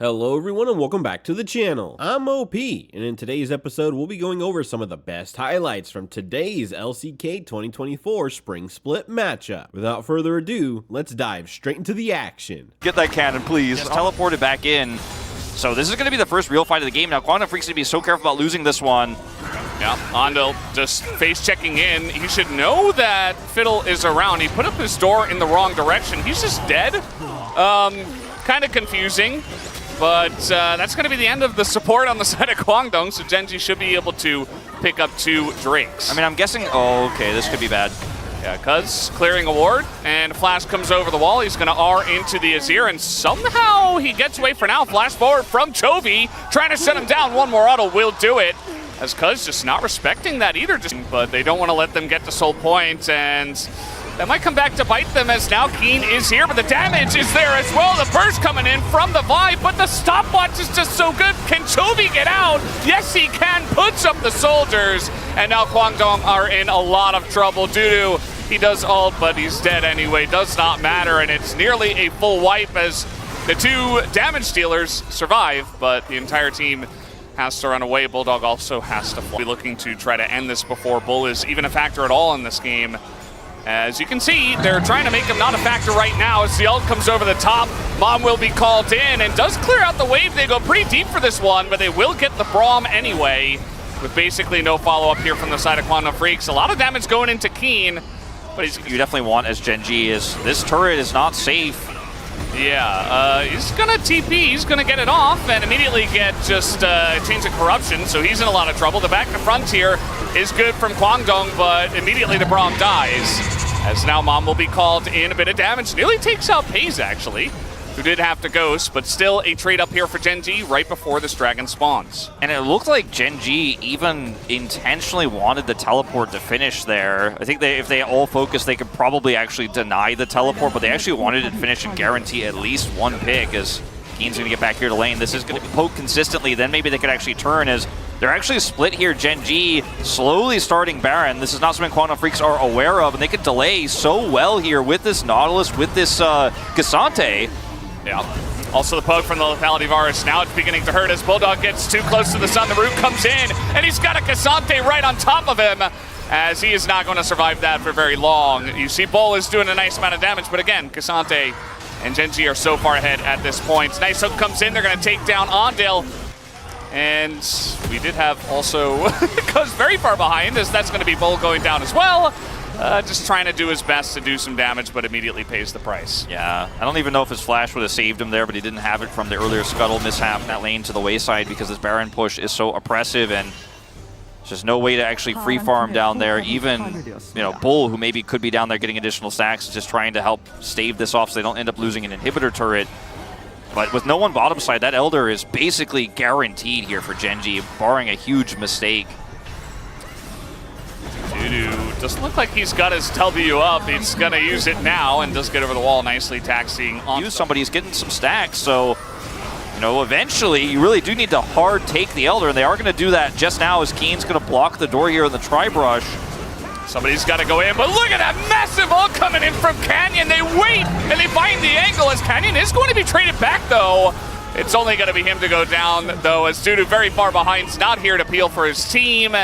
Hello everyone and welcome back to the channel. I'm OP, and in today's episode we'll be going over some of the best highlights from today's LCK 2024 Spring Split matchup. Without further ado, let's dive straight into the action. Get that cannon, please. Just teleported back in. So this is going to be the first real fight of the game. Now, Kwangdong Freecs going to be so careful about losing this one. Yeah, Ondel just face checking in. He should know that Fiddle is around. He put up his door in the wrong direction. He's just dead. Kind of confusing. But that's going to be the end of the support on the side of Kwangdong, so Gen.G should be able to pick up 2 drakes. I mean, I'm guessing... Oh, okay, this could be bad. Yeah, Cuz clearing a ward, and Flash comes over the wall. He's going to R into the Azir, and somehow he gets away for now. Flash forward from Chovy, trying to shut him down. One more auto will do it, as Cuz just not respecting that either. But they don't want to let them get to soul point, and... that might come back to bite them as now Keen is here, but the damage is there as well. The burst coming in from the Vibe, but the stopwatch is just so good. Can Chovy get out? Yes, he can. Puts up the soldiers, and now Kwangdong are in a lot of trouble due to he does ult, but he's dead anyway. Does not matter, and it's nearly a full wipe as the 2 damage dealers survive, but the entire team has to run away. Bulldog also has to fly. Looking to try to end this before Bull is even a factor at all in this game. As you can see, they're trying to make him not a factor right now as the ult comes over the top. Mom will be called in and does clear out the wave. They go pretty deep for this one, but they will get the Braum anyway, with basically no follow-up here from the side of Kwangdong Freecs. A lot of damage going into Keen, but you definitely want as Gen.G is this turret is not safe. Yeah, he's gonna TP, he's gonna get it off and immediately get just Chains of Corruption, so he's in a lot of trouble. The back to front here is good from Kwangdong, but immediately the Braum dies. As now Mom will be called in, a bit of damage. Nearly takes out Pays, actually, who did have to ghost, but still a trade up here for Gen.G right before this dragon spawns. And it looked like Gen.G even intentionally wanted the teleport to finish there. I think if they all focus, they could probably actually deny the teleport, but they actually wanted it to finish and guarantee at least 1 pick as Keen's going to get back here to lane. This is going to poke consistently, then maybe they could actually turn as they're actually split here. Gen.G slowly starting Baron. This is not something Kwangdong Freecs are aware of, and they could delay so well here with this Nautilus, with this Cassante. Yeah. Also the poke from the lethality virus. Now it's beginning to hurt as Bulldog gets too close to the sun. The root comes in, and he's got a Cassante right on top of him, as he is not going to survive that for very long. You see Bull is doing a nice amount of damage, but again, Cassante and Gen.G are so far ahead at this point. Nice hook comes in. They're going to take down Ondel. And we did have also Cuz very far behind, as that's going to be Bull going down as well. Just trying to do his best to do some damage, but immediately pays the price. Yeah, I don't even know if his flash would have saved him there, but he didn't have it from the earlier scuttle mishap in that lane to the wayside because this Baron push is so oppressive, and there's just no way to actually free farm down there. Even, you know, Bull, who maybe could be down there getting additional stacks, is just trying to help stave this off so they don't end up losing an inhibitor turret. But with no one bottom side, that Elder is basically guaranteed here for Gen.G, barring a huge mistake. Dudu doesn't look like he's got his W up. He's going to use it now and does get over the wall nicely, taxiing on. Use somebody's getting some stacks, so, you know, eventually you really do need to hard take the Elder, and they are going to do that just now as Keen's going to block the door here in the Tri-Brush. Somebody's got to go in, but look at that massive ult coming in from Canyon. They wait, and they find the angle as Canyon is going to be traded back, though. It's only going to be him to go down, though, as Dudu very far behind is not here to peel for his team,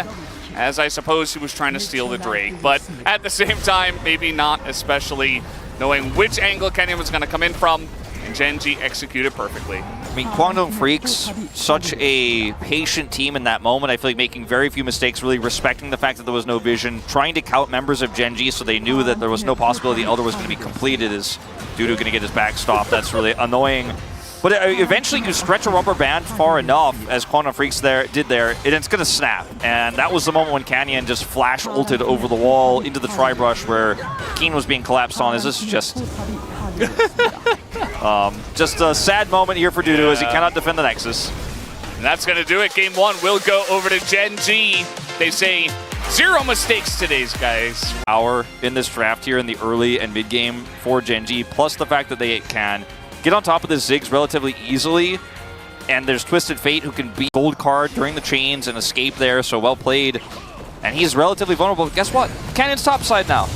as I suppose he was trying to steal the Drake. But at the same time, maybe not, especially knowing which angle Canyon was going to come in from, and Gen.G executed perfectly. I mean, Kwangdong Freecs, such a patient team in that moment. I feel like making very few mistakes, really respecting the fact that there was no vision, trying to count members of Gen.G so they knew that there was no possibility the Elder was going to be completed. Is Dudu going to get his back stopped? That's really annoying. But eventually you stretch a rubber band far enough, as Kwangdong Freecs did there, and it's going to snap. And that was the moment when Canyon just flash ulted over the wall into the Tri-Brush where Keen was being collapsed on. Is this just... just a sad moment here for Dudu as he cannot defend the Nexus. And that's going to do it. Game 1 will go over to Gen.G. They say 0 mistakes today, guys. Power in this draft here in the early and mid game for Gen.G, plus the fact that they can get on top of the Ziggs relatively easily. And there's Twisted Fate who can beat Gold Card during the chains and escape there, so well played. And he's relatively vulnerable. Guess what? Canyon's topside now.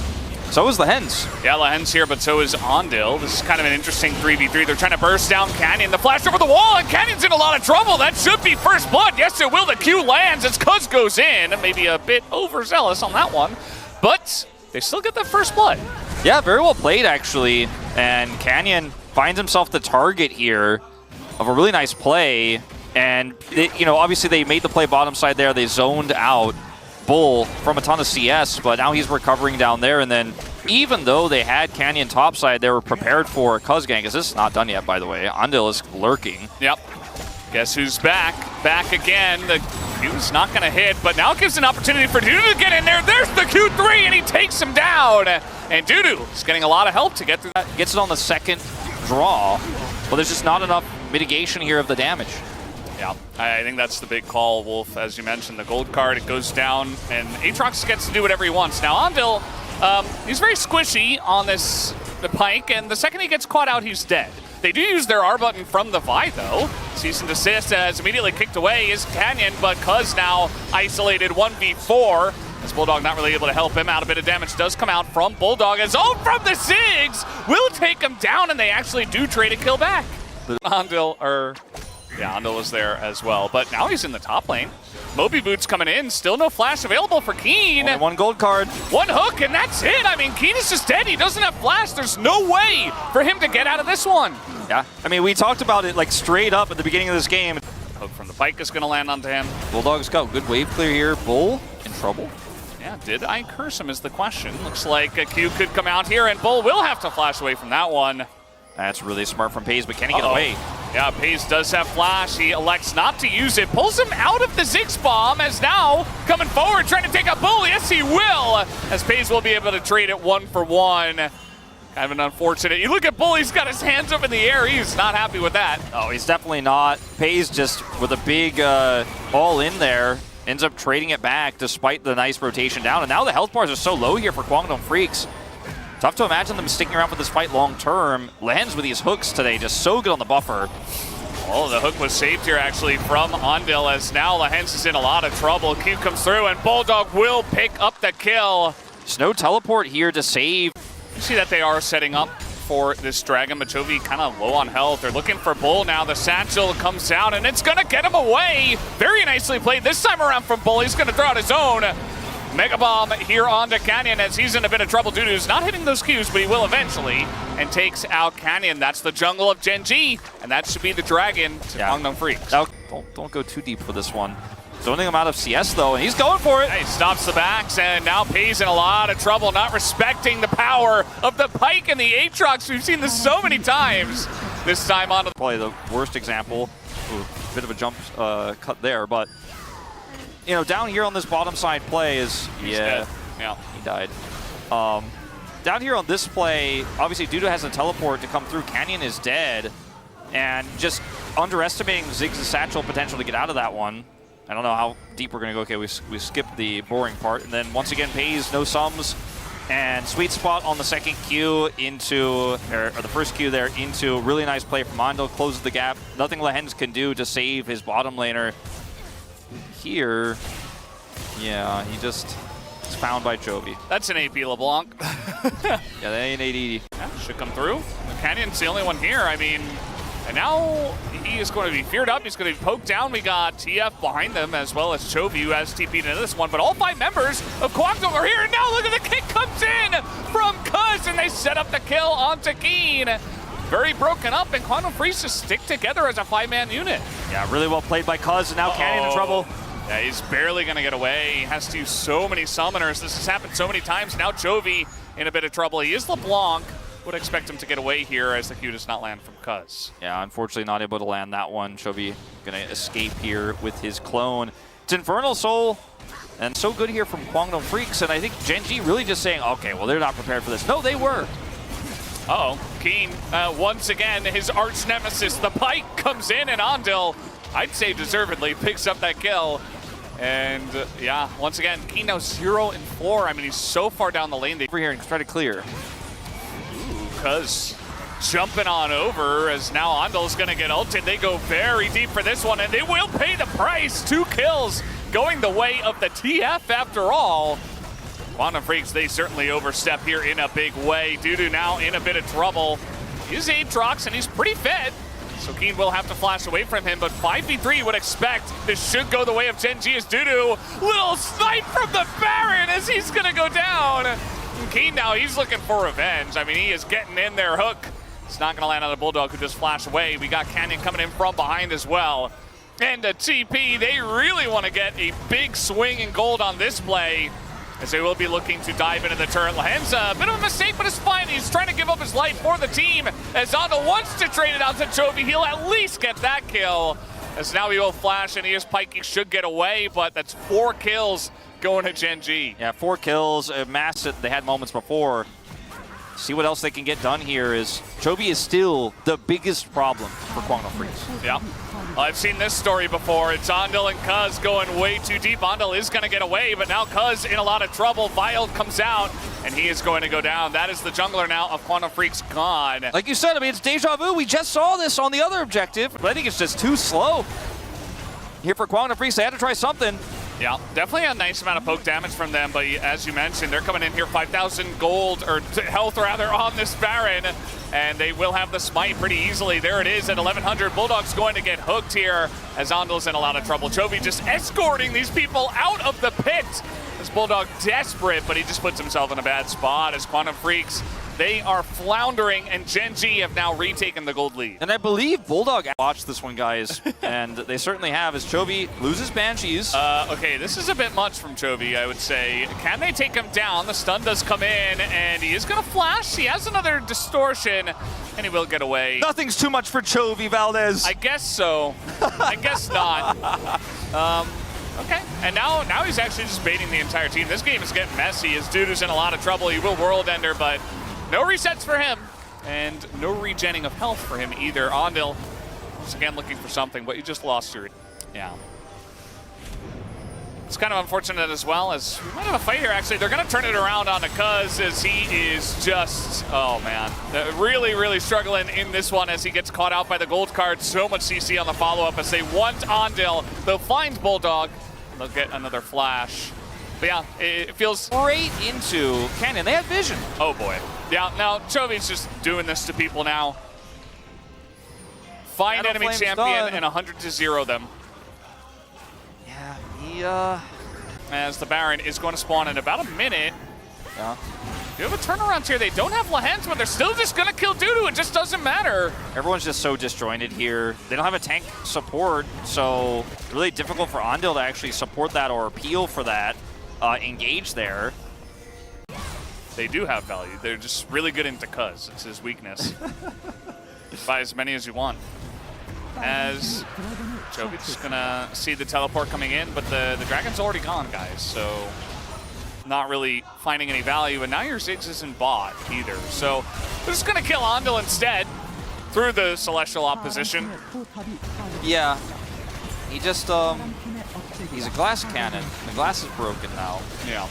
So is the Hens. Yeah, Lahen's here, but so is Ondil. This is kind of an interesting 3v3. They're trying to burst down Canyon. The flash over the wall, and Canyon's in a lot of trouble. That should be first blood. Yes, it will. The Q lands as Cuz goes in. Maybe a bit overzealous on that one, but they still get that first blood. Yeah, very well played, actually. And Canyon finds himself the target here of a really nice play. And, obviously they made the play bottom side there. They zoned out Bull from a ton of CS, but now he's recovering down there. And then even though they had Canyon topside, they were prepared for a Cuz gang, because this is not done yet, by the way. Ondil is lurking. Yep. Guess who's back? Back again. The Q's not going to hit, but now it gives an opportunity for Dudu to get in there. There's the Q3, and he takes him down. And Dudu is getting a lot of help to get through that. Gets it on the second draw, but there's just not enough mitigation here of the damage. Yeah, I think that's the big call, Wolf. As you mentioned, the gold card, it goes down, and Aatrox gets to do whatever he wants. Now, Ondil, he's very squishy on the Pike, and the second he gets caught out, he's dead. They do use their R button from the Vi, though. Cease and desist has immediately kicked away is Canyon, but Cuz now isolated 1v4. As Bulldog not really able to help him out. A bit of damage does come out from Bulldog. As from the Ziggs will take him down, and they actually do trade a kill back. Ondil was there as well, but now he's in the top lane. Moby Boots coming in, still no flash available for Keen. Only one gold card. One hook, and that's it. I mean, Keen is just dead. He doesn't have flash. There's no way for him to get out of this one. Yeah, I mean, we talked about it like straight up at the beginning of this game. Hook from the Pike is going to land onto him. Bulldog's got good wave clear here. Bull in trouble. Yeah, did I curse him is the question. Looks like a Q could come out here, and Bull will have to flash away from that one. That's really smart from Paze, but can he get away? Yeah, Paze does have flash. He elects not to use it. Pulls him out of the Ziggs bomb as now coming forward, trying to take out Bull. Yes, he will, as Paze will be able to trade it 1-for-1. Kind of an unfortunate. You look at Bull, he's got his hands up in the air. He's not happy with that. Oh, he's definitely not. Paze just with a big all in there, ends up trading it back despite the nice rotation down. And now the health bars are so low here for Kwangdong Freecs. Tough to imagine them sticking around for this fight long term. Lens with these hooks today, just so good on the buffer. Oh, the hook was saved here actually from Ondil, as now Lahens is in a lot of trouble. Q comes through and Bulldog will pick up the kill. There's no teleport here to save. You see that they are setting up for this Dragon, but Chovy kind of low on health. They're looking for Bull now. The satchel comes out and it's gonna get him away. Very nicely played this time around from Bull. He's gonna throw out his own. Mega Bomb here onto Canyon as he's in a bit of trouble. Dudu's not hitting those Qs, but he will eventually, and takes out Canyon. That's the jungle of Gen.G, and that should be the Dragon to Kwangdong Freecs. Don't go too deep for this one. Zoning him out of CS though, and he's going for it. He stops the backs, and now Paze in a lot of trouble, not respecting the power of the Pike and the Aatrox. We've seen this so many times. This time onto probably the worst example. Ooh, bit of a jump cut there, but you know, down here on this bottom side play is he died. Down here on this play, obviously Dudu has a teleport to come through. Canyon is dead, and just underestimating Ziggs' satchel potential to get out of that one. I don't know how deep we're gonna go. Okay, we skipped the boring part, and then once again Paze, no sums, and sweet spot on the second Q into, or the first Q there into a really nice play from Mondo, closes the gap. Nothing Lahens can do to save his bottom laner. Here, yeah, he just is found by Chovy. That's an AP LeBlanc. Yeah, that ain't 80. Yeah, should come through. The Canyon's the only one here. I mean, and now he is going to be feared up. He's going to be poked down. We got TF behind them, as well as Chovy, who has TP'd into this one. But all 5 members of Kwangdong are here. And now look at the kick comes in from Cuz, and they set up the kill onto Keen. Very broken up, and Kwangdong Freecs just stick together as a 5-man unit. Yeah, really well played by Cuz, and now Canyon in trouble. Yeah, he's barely going to get away. He has to use so many summoners. This has happened so many times. Now Chovy in a bit of trouble. He is LeBlanc. Would expect him to get away here as the Q does not land from Cuz. Yeah, unfortunately not able to land that one. Chovy going to escape here with his clone. It's Infernal Soul, and so good here from Kwangdong Freecs, and I think Gen.G really just saying, okay, well, they're not prepared for this. No, they were. Uh-oh, Keen, once again, his arch nemesis, the Pike, comes in, and Ondil, I'd say deservedly, picks up that kill. And yeah, once again, Keen now 0-4. I mean, he's so far down the lane. Over here and try to clear. Ooh, Cuz jumping on over as now Ondil's gonna get ulted. They go very deep for this one, and they will pay the price. 2 kills going the way of the TF after all. Kwangdong Freecs, they certainly overstep here in a big way. Dudu now in a bit of trouble. He's Aatrox and he's pretty fit. So Keen will have to flash away from him, but 5v3 would expect this should go the way of Gen.G as Dudu. Little snipe from the Baron as he's gonna go down. And Keen now, he's looking for revenge. I mean, he is getting in there hook. It's not gonna land on the Bulldog who just flashed away. We got Canyon coming in from behind as well. And a TP, they really want to get a big swing in gold on this play, as they will be looking to dive into the turret. Lahenza, a bit of a mistake, but it's fine. He's trying to give up his life for the team. As Zondo wants to trade it out to Chovy, he'll at least get that kill. As now he will flash, and he is Pikey, should get away, but that's 4 kills going to Gen.G. Yeah, 4 kills, massive. They had moments before. See what else they can get done here. Is Chovy is still the biggest problem for Kwangdong Freecs. Yeah. I've seen this story before. It's Ondel and Cuz going way too deep. Ondel is going to get away, but now Cuz in a lot of trouble. Wild comes out, and he is going to go down. That is the jungler now of Kwangdong Freecs gone. Like you said, I mean, it's deja vu. We just saw this on the other objective, but I think it's just too slow. Here for Kwangdong Freecs, they had to try something. Yeah, definitely a nice amount of poke damage from them, but as you mentioned, they're coming in here 5,000 gold, or health rather, on this Baron, and they will have the smite pretty easily. There it is at 1,100. Bulldog's going to get hooked here as Ondel's in a lot of trouble. Chovy just escorting these people out of the pit. This Bulldog desperate, but he just puts himself in a bad spot as Kwangdong Freecs, they are floundering, and Gen.G have now retaken the gold lead. And I believe Bulldog watched this one, guys, and they certainly have, as Chovy loses Banshees. Okay, this is a bit much from Chovy, I would say. Can they take him down? The stun does come in, and he is going to flash. He has another distortion, and he will get away. Nothing's too much for Chovy, Valdez. I guess so. I guess not. Okay, and now he's actually just baiting the entire team. This game is getting messy. His dude is in a lot of trouble. He will World Ender, but no resets for him, and no regenning of health for him either. Ondil is again looking for something, but you just lost your... Yeah. It's kind of unfortunate as well, as we might have a fight here, actually. They're going to turn it around on Cuz, as he is just... Oh, man. Really, really struggling in this one as he gets caught out by the gold card. So much CC on the follow-up as they want Ondil. They'll find Bulldog. They'll get another flash. But yeah, it feels... Straight into Canyon. They have vision. Oh, boy. Yeah, now Chovy's just doing this to people now. Find Battle enemy Flame's champion done. and 100-0 them. Yeah, he, As the Baron is going to spawn in about a minute. Yeah. Do have a turnaround here. They don't have Lahenz, but they're still just going to kill Dudu. It just doesn't matter. Everyone's just so disjointed here. They don't have a tank support, so really difficult for Ondil to actually support that or appeal for that, engage there. They do have value. They're just really good into Cuz. It's his weakness. Buy as many as you want. As Chovy's just going to see the teleport coming in, but the Dragon's already gone, guys, so not really finding any value. And now your Ziggs isn't bot either. So they're just going to kill Ondil instead through the Celestial opposition. Yeah. He just, he's a glass cannon. The glass is broken now. Yeah.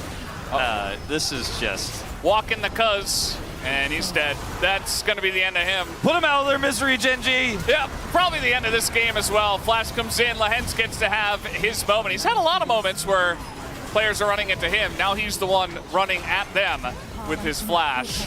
This is just... Walking the Cuz, and he's dead. That's going to be the end of him. Put him out of their misery, Gen.G. Yeah, probably the end of this game as well. Flash comes in. Lahenz gets to have his moment. He's had a lot of moments where players are running into him. Now he's the one running at them with his flash.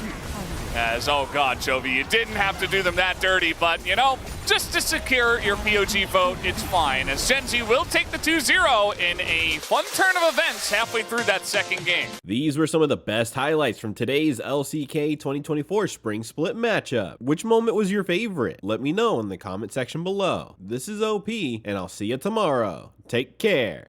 As, oh God, Chovy, you didn't have to do them that dirty, but, you know, just to secure your POG vote, it's fine. As Gen.G will take the 2-0 in a fun turn of events halfway through that second game. These were some of the best highlights from today's LCK 2024 Spring Split matchup. Which moment was your favorite? Let me know in the comment section below. This is OP, and I'll see you tomorrow. Take care.